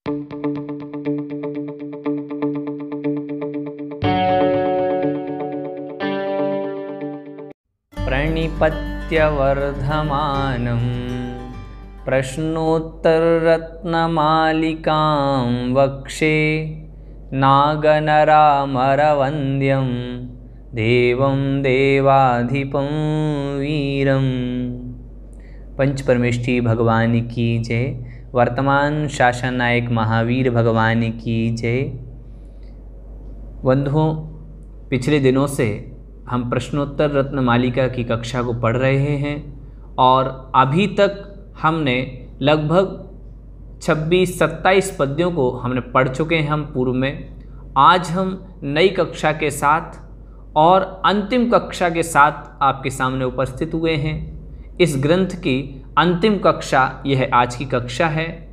प्रणिपत्यवर्धमानं प्रश्नोत्तररत्नमालिकां वक्षे नागनरामरवन्द्यं देवं देवाधिपं वीरं। पंच परमेष्ठी भगवान की जय। वर्तमान शासन नायक महावीर भगवान की जय। बंधुओं, पिछले दिनों से हम प्रश्नोत्तर रत्न मालिका की कक्षा को पढ़ रहे हैं और अभी तक हमने लगभग 26-27 पद्यों को हमने पढ़ चुके हैं हम पूर्व में। आज हम नई कक्षा के साथ और अंतिम कक्षा के साथ आपके सामने उपस्थित हुए हैं। इस ग्रंथ की अंतिम कक्षा यह आज की कक्षा है।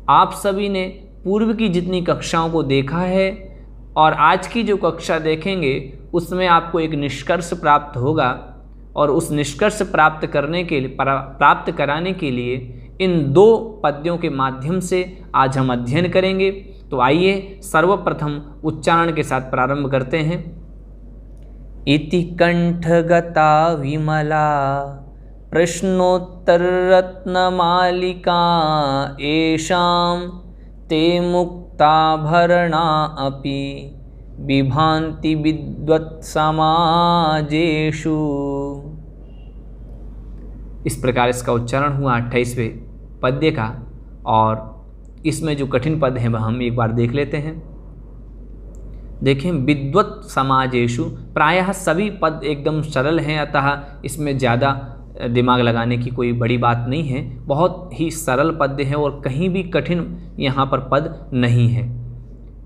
आप सभी ने पूर्व की जितनी कक्षाओं को देखा है और आज की जो कक्षा देखेंगे उसमें आपको एक निष्कर्ष प्राप्त होगा और उस निष्कर्ष प्राप्त कराने के लिए इन दो पद्यों के माध्यम से आज हम अध्ययन करेंगे। तो आइए सर्वप्रथम उच्चारण के साथ प्रारंभ करते हैं। इति कंठगता विमला प्रश्नोत्तररत्नमालिका येषां ते मुक्ताभरणा अपि बिभान्ति विद्वत्समाजेषु। इस प्रकार इसका उच्चारण हुआ 28वें पद्य का और इसमें जो कठिन पद हैं वह हम एक बार देख लेते हैं। देखें, विद्वत् समाजेषु, प्रायः सभी पद एकदम सरल हैं, अतः इसमें ज़्यादा दिमाग लगाने की कोई बड़ी बात नहीं है। बहुत ही सरल पद्य है और कहीं भी कठिन यहाँ पर पद नहीं है।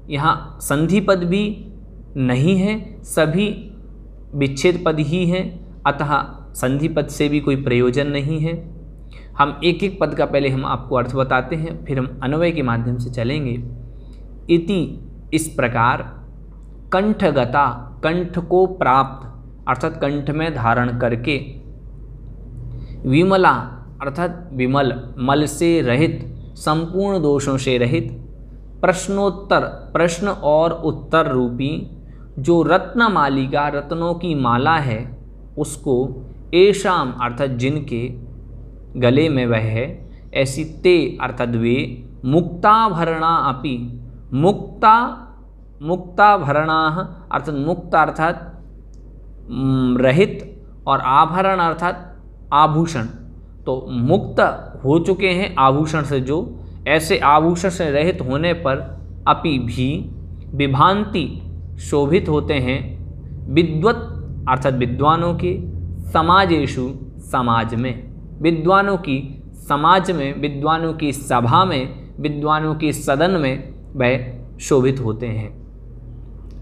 यहाँ संधि पद भी नहीं है, सभी विच्छेद पद ही हैं, अतः संधि पद से भी कोई प्रयोजन नहीं है। हम एक एक पद का पहले हम आपको अर्थ बताते हैं, फिर हम अन्वय के माध्यम से चलेंगे। इति, इस प्रकार, कंठगता, कंठ को प्राप्त अर्थात कंठ में धारण करके, विमला अर्थात विमल, मल से रहित, संपूर्ण दोषों से रहित, प्रश्नोत्तर, प्रश्न और उत्तर रूपी जो रत्न मालिका, रत्नों की माला है, उसको एषाम अर्थात जिनके गले में वह है, ऐसी ते अर्थात वे, मुक्ताभरणा अपि, मुक्ताभरणा अर्थात मुक्त अर्थात रहित और आभरण अर्थात आभूषण। तो मुक्त हो चुके हैं आभूषण से, जो ऐसे आभूषण से रहित होने पर अपि भी विभांति शोभित होते हैं, विद्वत अर्थात विद्वानों के, समाजेषु समाज में, विद्वानों की समाज में, विद्वानों की सभा में, विद्वानों के सदन में वह शोभित होते हैं।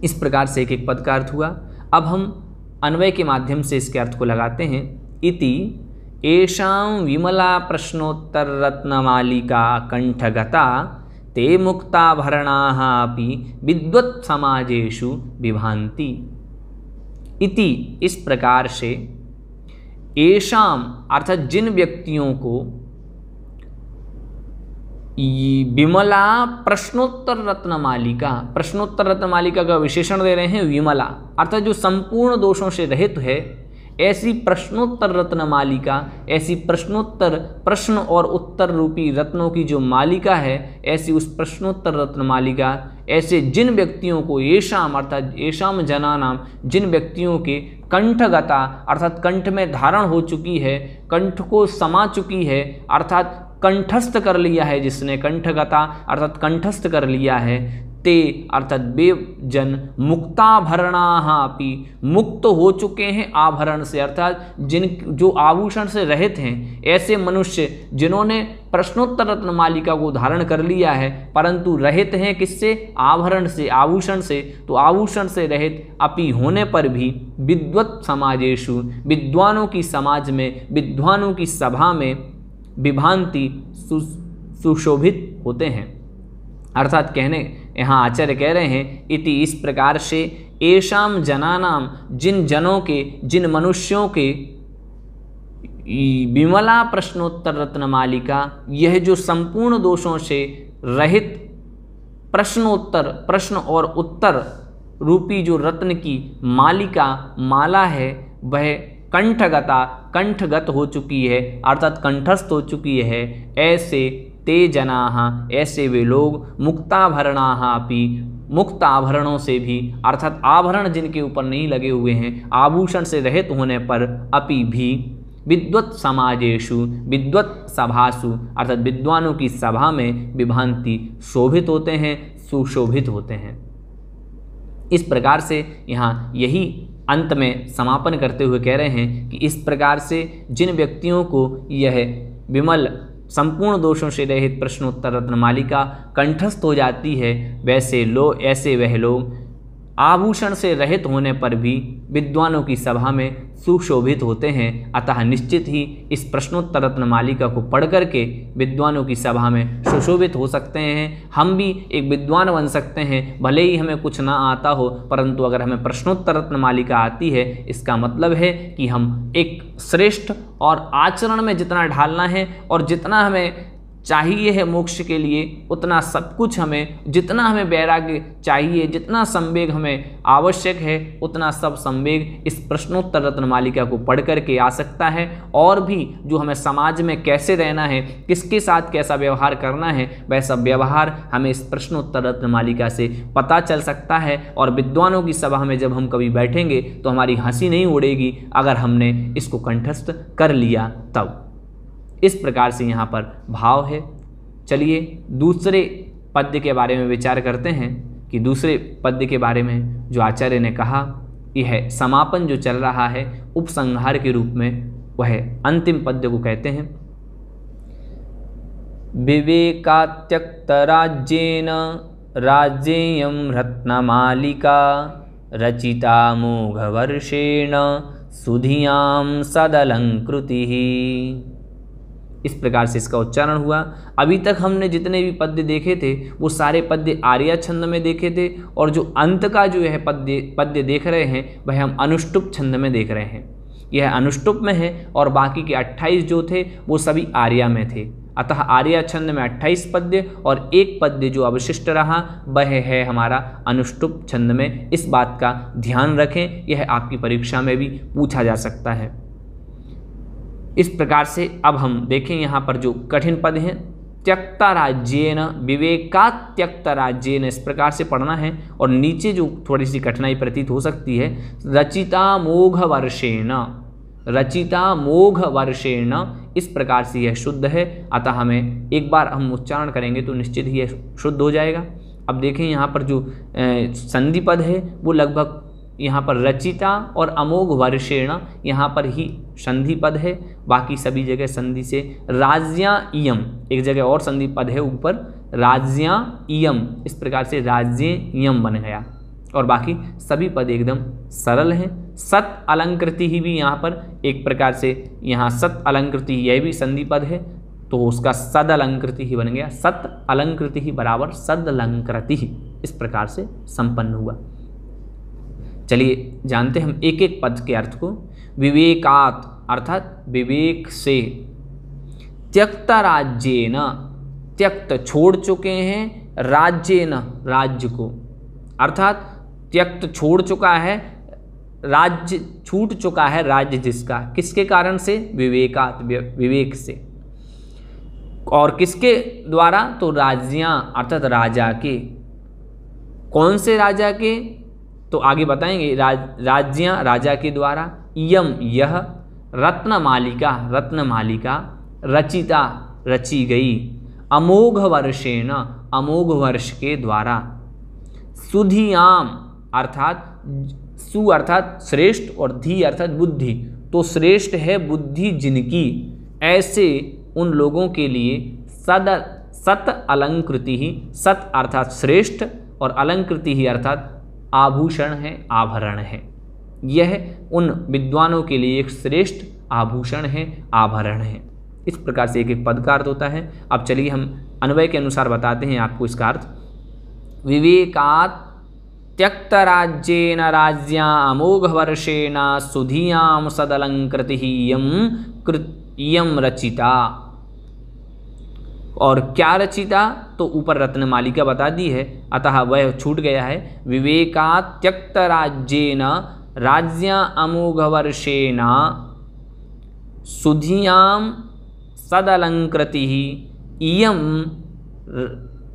इस प्रकार से एक एक पद का अर्थ हुआ। अब हम अन्वय के माध्यम से इसके अर्थ को लगाते हैं। इति येषां विमला प्रश्नोत्तर रत्नमालिका कंठगता ते मुक्ताभरणाः अपि विद्वत् समाजेषु विभान्ति। इति, इस प्रकार से, येषां अर्थात जिन व्यक्तियों को विमला प्रश्नोत्तर रत्नमालिका, प्रश्नोत्तर रत्नमालिका का विशेषण दे रहे हैं विमला, अर्थात जो संपूर्ण दोषों से रहित है, ऐसी प्रश्नोत्तर रत्न मालिका, ऐसी प्रश्नोत्तर, प्रश्न और उत्तर रूपी रत्नों की जो मालिका है, ऐसी उस प्रश्नोत्तर रत्न मालिका, ऐसे जिन व्यक्तियों को, येषाम अर्थात येषाम जनानाम, जिन व्यक्तियों के कंठगता अर्थात कंठ में धारण हो चुकी है, कंठ को समा चुकी है, अर्थात कंठस्थ कर लिया है, जिसने कंठगता अर्थात कंठस्थ कर लिया है, ते अर्थात वे जन मुक्ताभरणाः अपि, मुक्त हो चुके हैं आभरण से, अर्थात जिन जो आभूषण से रहित हैं, ऐसे मनुष्य जिन्होंने प्रश्नोत्तर रत्न मालिका को धारण कर लिया है परंतु रहित हैं किससे? आभरण से, आभूषण से। तो आभूषण से रहित अपि होने पर भी विद्वत् समाजेषु, विद्वानों की समाज में, विद्वानों की सभा में विभांति सुशोभित होते हैं। अर्थात कहने यहाँ आचार्य कह रहे हैं, इति इस प्रकार से, येषाम जनानाम, जिन जनों के, जिन मनुष्यों के, विमला प्रश्नोत्तर रत्न मालिका, यह जो संपूर्ण दोषों से रहित प्रश्नोत्तर, प्रश्न और उत्तर रूपी जो रत्न की मालिका, माला है, वह कंठगत हो चुकी है, अर्थात कंठस्थ हो चुकी है। ऐसे ते जनाः, ऐसे वे लोग, मुक्ताभरणाः अपि, मुक्त आभरणों से भी, अर्थात आभरण जिनके ऊपर नहीं लगे हुए हैं, आभूषण से रहित होने पर, अपि भी, विद्वत् समाजेषु, विद्वत् सभासु, अर्थात विद्वानों की सभा में, विभान्ति, शोभित होते हैं, सुशोभित होते हैं। इस प्रकार से यहाँ यही अंत में समापन करते हुए कह रहे हैं कि इस प्रकार से जिन व्यक्तियों को यह विमल संपूर्ण दोषों से रहित प्रश्नोत्तर रत्नमालिका कंठस्थ हो जाती है, ऐसे वह लोग आभूषण से रहित होने पर भी विद्वानों की सभा में सुशोभित होते हैं। अतः निश्चित ही इस प्रश्नोत्तर रत्नमालिका को पढ़ करके विद्वानों की सभा में सुशोभित हो सकते हैं। हम भी एक विद्वान बन सकते हैं, भले ही हमें कुछ ना आता हो, परंतु अगर हमें प्रश्नोत्तर रत्नमालिका आती है, इसका मतलब है कि हम एक श्रेष्ठ और आचरण में जितना ढालना है और जितना हमें चाहिए है मोक्ष के लिए, उतना सब कुछ हमें, जितना हमें वैराग्य चाहिए, जितना संवेग हमें आवश्यक है, उतना सब संवेग इस प्रश्नोत्तर रत्नमालिका को पढ़ करके आ सकता है। और भी जो हमें समाज में कैसे रहना है, किसके साथ कैसा व्यवहार करना है, वह सब व्यवहार हमें इस प्रश्नोत्तर रत्नमालिका से पता चल सकता है। और विद्वानों की सभा में जब हम कभी बैठेंगे तो हमारी हंसी नहीं उड़ेगी अगर हमने इसको कंठस्थ कर लिया तब। इस प्रकार से यहाँ पर भाव है। चलिए दूसरे पद्य के बारे में विचार करते हैं कि दूसरे पद्य के बारे में जो आचार्य ने कहा, यह समापन जो चल रहा है उपसंहार के रूप में, वह अंतिम पद्य को कहते हैं। विवेकात्यक्त राज्येन राज्येयं रत्नमालिका रचिता मोघवर्षेण सुधियां सदलंकृतिः। इस प्रकार से इसका उच्चारण हुआ। अभी तक हमने जितने भी पद्य देखे थे वो सारे पद्य आर्या छंद में देखे थे, और जो अंत का जो है पद्य देख रहे हैं वह हम अनुष्टुप छंद में देख रहे हैं। यह अनुष्टुप में है और बाकी के 28 जो थे वो सभी आर्या में थे। अतः आर्या छंद में 28 पद्य और एक पद्य जो अवशिष्ट रहा वह है हमारा अनुष्टुप छंद में। इस बात का ध्यान रखें, यह आपकी परीक्षा में भी पूछा जा सकता है। इस प्रकार से अब हम देखें यहाँ पर जो कठिन पद हैं, त्यक्ता राज्येन, विवेकात् त्यक्ता राज्येन, इस प्रकार से पढ़ना है। और नीचे जो थोड़ी सी कठिनाई प्रतीत हो सकती है, रचिता मोघवर्षेण, रचिता मोघवर्षेण, इस प्रकार से यह शुद्ध है। अतः हमें एक बार हम उच्चारण करेंगे तो निश्चित ही यह शुद्ध हो जाएगा। अब देखें यहाँ पर जो संधि पद है वो लगभग यहाँ पर रचिता और अमोघ वर्षेण, यहाँ पर ही संधि पद है, बाकी सभी जगह संधि से। राज्या इयम, एक जगह और संधि पद है ऊपर, राज्या इयम, इस प्रकार से राज्य इयम बन गया। और बाकी सभी पद एकदम सरल हैं। सत अलंकृति ही भी यहाँ पर एक प्रकार से, यहाँ सत अलंकृति यह भी संधि पद है तो उसका सद अलंकृति ही बन गया। सत अलंकृति ही बराबर सद अलंकृति ही, इस प्रकार से संपन्न हुआ। चलिए जानते हम एक एक पद के अर्थ को। विवेकात् अर्थात विवेक से, त्यक्त राज्येन, त्यक्त छोड़ चुके हैं, राज्येन राज्य को, अर्थात त्यक्त छोड़ चुका है, राज्य छूट चुका है, राज्य जिसका, किसके कारण से, विवेकात्, विवेक से। और किसके द्वारा, तो राज्यां अर्थात राजा के। कौन से राजा के, तो आगे बताएंगे। राज्यां राजा के द्वारा। इयम यह, रत्नमालिका रत्नमालिका, रचिता रची गई, अमोघ वर्षेण अमोघ वर्ष के द्वारा, सुधियाम अर्थात सु अर्थात श्रेष्ठ और धी अर्थात बुद्धि, तो श्रेष्ठ है बुद्धि जिनकी, ऐसे उन लोगों के लिए सत अलंकृति ही, सत अर्थात श्रेष्ठ और अलंकृति ही अर्थात आभूषण है, आभरण है। यह उन विद्वानों के लिए एक श्रेष्ठ आभूषण है, आभरण है। इस प्रकार से एक एक पद का अर्थ होता है। अब चलिए हम अन्वय के अनुसार बताते हैं आपको इसका अर्थ। विवेकात् त्यक्त राज्येन राज्यां अमोघ वर्षेण सुधियां सदलंकृति इयं रचिता। और क्या रचिता, तो ऊपर रत्नमालिका बता दी है, अतः वह छूट गया है। विवेकात् त्यक्त राज्येन राज्या अमोघवर्षेण सुधियां सदलंकृति इयं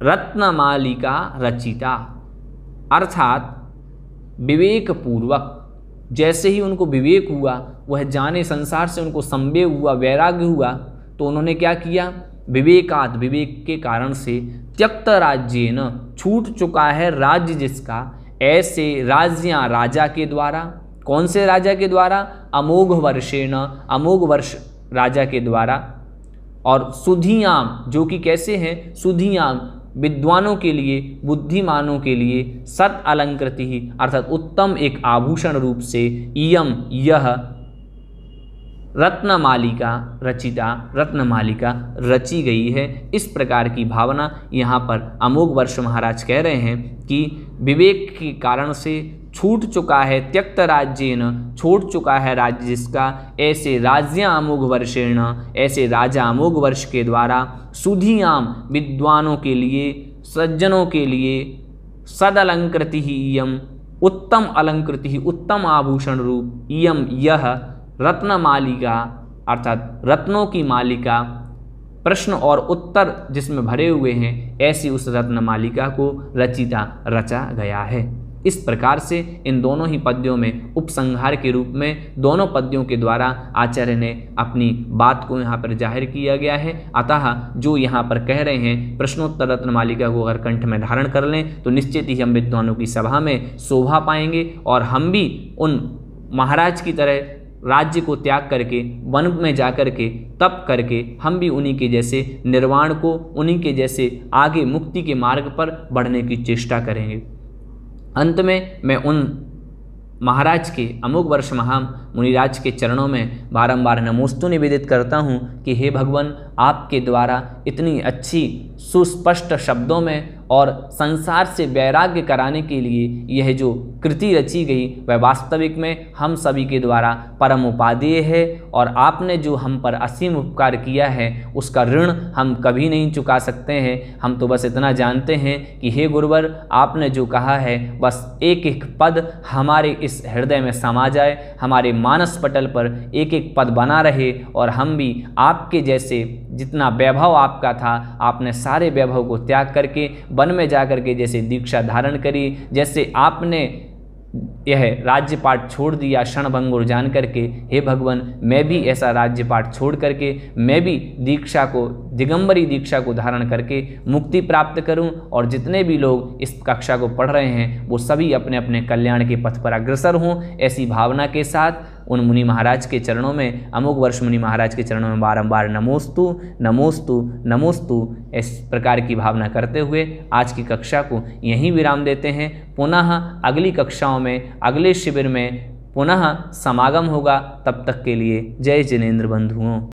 रत्नमालिका रचिता। अर्थात विवेक पूर्वक, जैसे ही उनको विवेक हुआ, वह जाने संसार से उनको संवेग हुआ, वैराग्य हुआ, तो उन्होंने क्या किया, विवेकात् विवेक के कारण से त्यक्त राज्येन छूट चुका है राज्य जिसका, ऐसे राज्यां राजा के द्वारा, कौन से राजा के द्वारा, अमोघ वर्षेण अमोघ वर्ष राजा के द्वारा, और सुधियाम जो कि कैसे हैं, सुधियाम विद्वानों के लिए, बुद्धिमानों के लिए, सत अलंकृति ही अर्थात उत्तम एक आभूषण रूप से, इयम यह रत्नमालिका रचिता, रत्नमालिका रची गई है। इस प्रकार की भावना यहाँ पर अमोघ वर्ष महाराज कह रहे हैं कि विवेक के कारण से छूट चुका है, त्यक्त राज्येन छूट चुका है राज्य जिसका, ऐसे राज्या अमोघ वर्षेण ऐसे राजा अमोघ वर्ष के द्वारा, सुधियाम विद्वानों के लिए, सज्जनों के लिए, सद अलंकृति ही इयम उत्तम अलंकृति ही उत्तम आभूषण रूप, इयम यह रत्नमालिका अर्थात रत्नों की मालिका, प्रश्न और उत्तर जिसमें भरे हुए हैं, ऐसी उस रत्नमालिका को रचिता रचा गया है। इस प्रकार से इन दोनों ही पद्यों में उपसंहार के रूप में दोनों पद्यों के द्वारा आचार्य ने अपनी बात को यहाँ पर जाहिर किया गया है। अतः जो यहाँ पर कह रहे हैं प्रश्नोत्तर रत्नमालिका को अगर कंठ में धारण कर लें तो निश्चित ही हम विद्वानों की सभा में शोभा पाएंगे और हम भी उन महाराज की तरह राज्य को त्याग करके वन में जा कर के तप करके हम भी उन्हीं के जैसे निर्वाण को, उन्हीं के जैसे आगे मुक्ति के मार्ग पर बढ़ने की चेष्टा करेंगे। अंत में मैं उन महाराज के अमोघ वर्ष महा मुनिराज के चरणों में बारंबार नमोस्तु निवेदित करता हूँ कि हे भगवान, आपके द्वारा इतनी अच्छी सुस्पष्ट शब्दों में और संसार से वैराग्य कराने के लिए यह जो कृति रची गई वह वास्तविक में हम सभी के द्वारा परम उपादेय है, और आपने जो हम पर असीम उपकार किया है उसका ऋण हम कभी नहीं चुका सकते हैं। हम तो बस इतना जानते हैं कि हे गुरुवर, आपने जो कहा है बस एक एक पद हमारे इस हृदय में समा जाए, हमारे मानस पटल पर एक एक पद बना रहे, और हम भी आपके जैसे जितना वैभव आपका था, आपने सारे वैभव को त्याग करके वन में जा करके जैसे दीक्षा धारण करी, जैसे आपने यह राज्यपाठ छोड़ दिया क्षणभंगुर जान करके, हे भगवान मैं भी ऐसा राज्यपाठ छोड़ करके मैं भी दीक्षा को, दिगंबरी दीक्षा को धारण करके मुक्ति प्राप्त करूं, और जितने भी लोग इस कक्षा को पढ़ रहे हैं वो सभी अपने अपने कल्याण के पथ पर अग्रसर हों। ऐसी भावना के साथ उन मुनि महाराज के चरणों में, अमोघ वर्ष मुनि महाराज के चरणों में बारंबार नमोस्तु नमोस्तु नमोस्तु इस प्रकार की भावना करते हुए आज की कक्षा को यहीं विराम देते हैं। पुनः अगली कक्षाओं में, अगले शिविर में पुनः समागम होगा। तब तक के लिए जय जिनेंद्र बंधुओं।